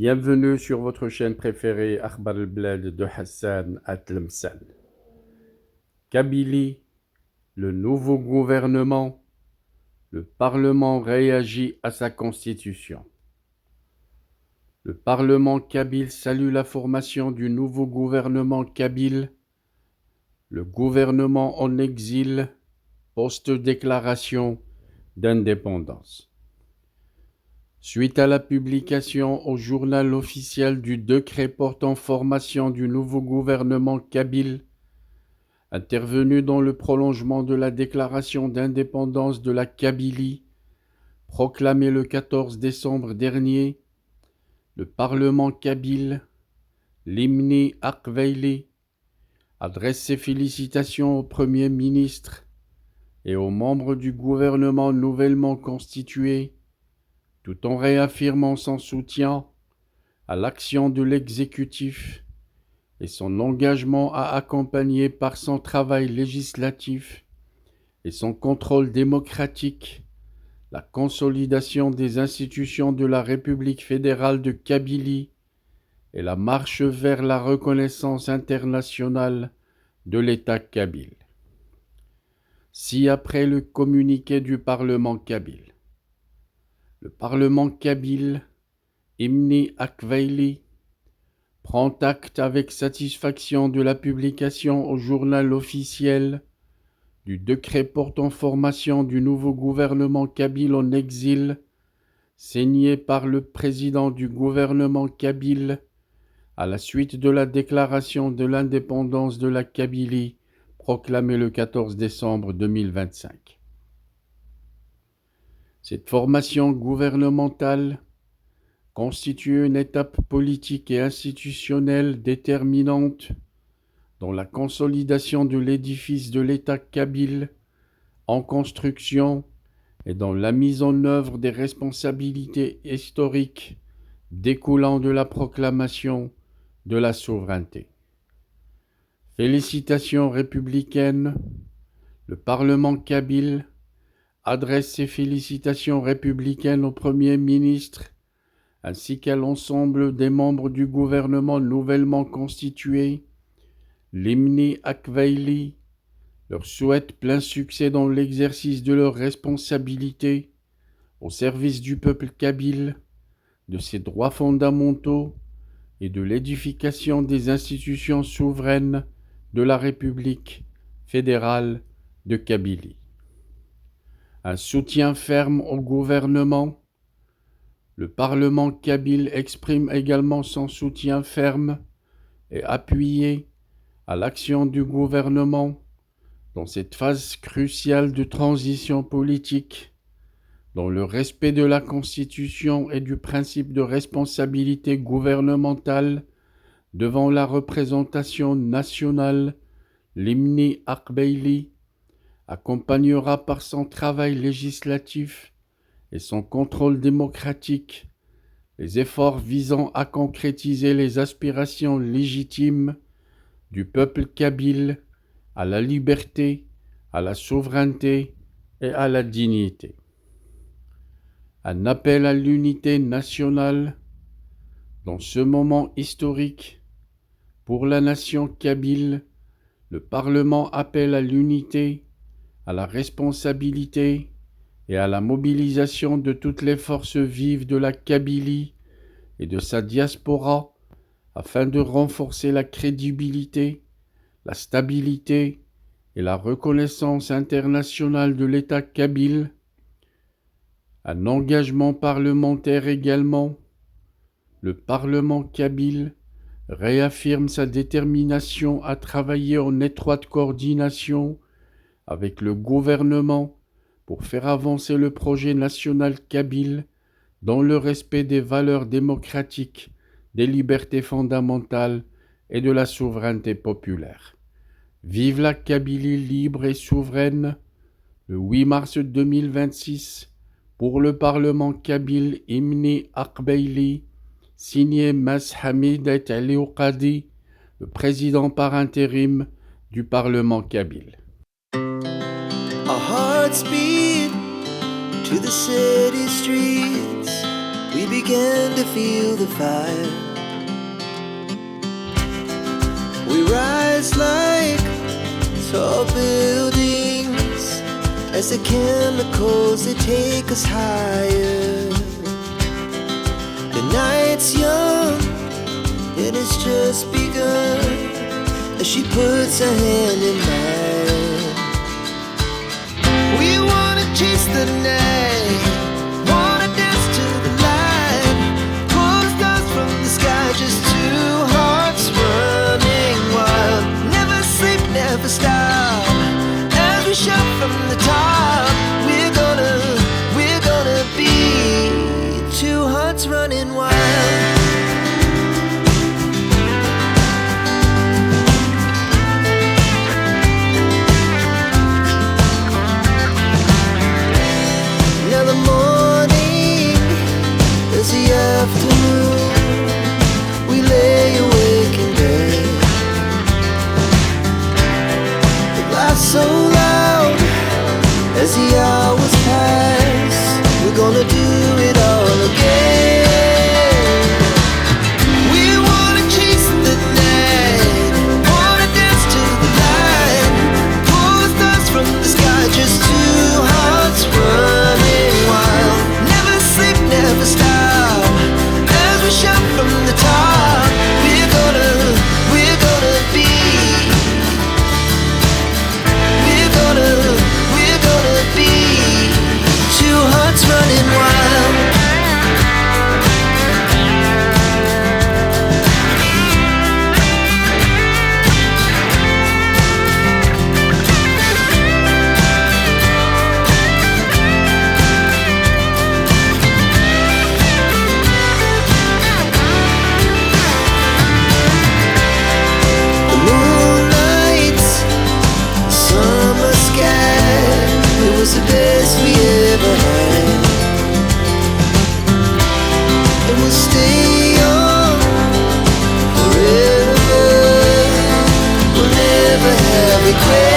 Bienvenue sur votre chaîne préférée Akhbar al-Blad de Hassan Atlemsan. Kabylie, le nouveau gouvernement, le Parlement réagit à sa constitution. Le Parlement kabyle salue la formation du nouveau gouvernement kabyle. Le gouvernement en exil post-déclaration d'indépendance. Suite à la publication au journal officiel du décret portant formation du nouveau gouvernement kabyle, intervenu dans le prolongement de la déclaration d'indépendance de la Kabylie, proclamée le 14 décembre dernier, le Parlement kabyle, Limni Akveyli, adresse ses félicitations au Premier ministre et aux membres du gouvernement nouvellement constitué, tout en réaffirmant son soutien à l'action de l'exécutif et son engagement à accompagner par son travail législatif et son contrôle démocratique la consolidation des institutions de la République fédérale de Kabylie et la marche vers la reconnaissance internationale de l'État kabyle. Ci-après le communiqué du Parlement kabyle. Le Parlement kabyle, Limni Akveyli, prend acte avec satisfaction de la publication au journal officiel du décret portant formation du nouveau gouvernement kabyle en exil, signé par le président du gouvernement kabyle à la suite de la déclaration de l'indépendance de la Kabylie proclamée le 14 décembre 2025. Cette formation gouvernementale constitue une étape politique et institutionnelle déterminante dans la consolidation de l'édifice de l'État kabyle en construction et dans la mise en œuvre des responsabilités historiques découlant de la proclamation de la souveraineté. Félicitations républicaines, le Parlement kabyle adresse ses félicitations républicaines au Premier ministre ainsi qu'à l'ensemble des membres du gouvernement nouvellement constitué. Limni Akveyli leur souhaite plein succès dans l'exercice de leurs responsabilités au service du peuple kabyle, de ses droits fondamentaux et de l'édification des institutions souveraines de la République fédérale de Kabylie. Un soutien ferme au gouvernement. Le Parlement kabyle exprime également son soutien ferme et appuyé à l'action du gouvernement dans cette phase cruciale de transition politique, dans le respect de la Constitution et du principe de responsabilité gouvernementale devant la représentation nationale. Limni Akveyli accompagnera par son travail législatif et son contrôle démocratique les efforts visant à concrétiser les aspirations légitimes du peuple kabyle à la liberté, à la souveraineté et à la dignité. Un appel à l'unité nationale dans ce moment historique pour la nation kabyle. Le Parlement appelle à l'unité, à la responsabilité et à la mobilisation de toutes les forces vives de la Kabylie et de sa diaspora afin de renforcer la crédibilité, la stabilité et la reconnaissance internationale de l'État kabyle. Un engagement parlementaire également. Le Parlement kabyle réaffirme sa détermination à travailler en étroite coordination avec le gouvernement pour faire avancer le projet national kabyle dans le respect des valeurs démocratiques, des libertés fondamentales et de la souveraineté populaire. Vive la Kabylie libre et souveraine, le 8 mars 2026, pour le Parlement kabyle Limni Akveyli, signé Mas Hamid Ali Qadi, le président par intérim du Parlement kabyle. Our hearts beat to the city streets, we began to feel the fire. We rise like tall buildings as the chemicals, they take us higher. The night's young and it's just begun as she puts her hand in mine. We wanna chase the night, wanna dance to the light, pull stars from the sky, just two hearts running wild. Never sleep, never stop, as we shout from the top. We're gonna be two hearts running wild. Now the morning is the afternoon, we lay awake in bed. The laughs so loud as the hours pass, we're gonna do it all again. We wanna chase the night, wanna dance to the light, pull stars from the sky, just two hearts running wild. Never sleep, never stop, as we shout from the top. We're gonna be, we're gonna be two hearts running wild. The moonlight, summer sky, it was the best we ever had. And we'll stay on forever, we'll never have regret.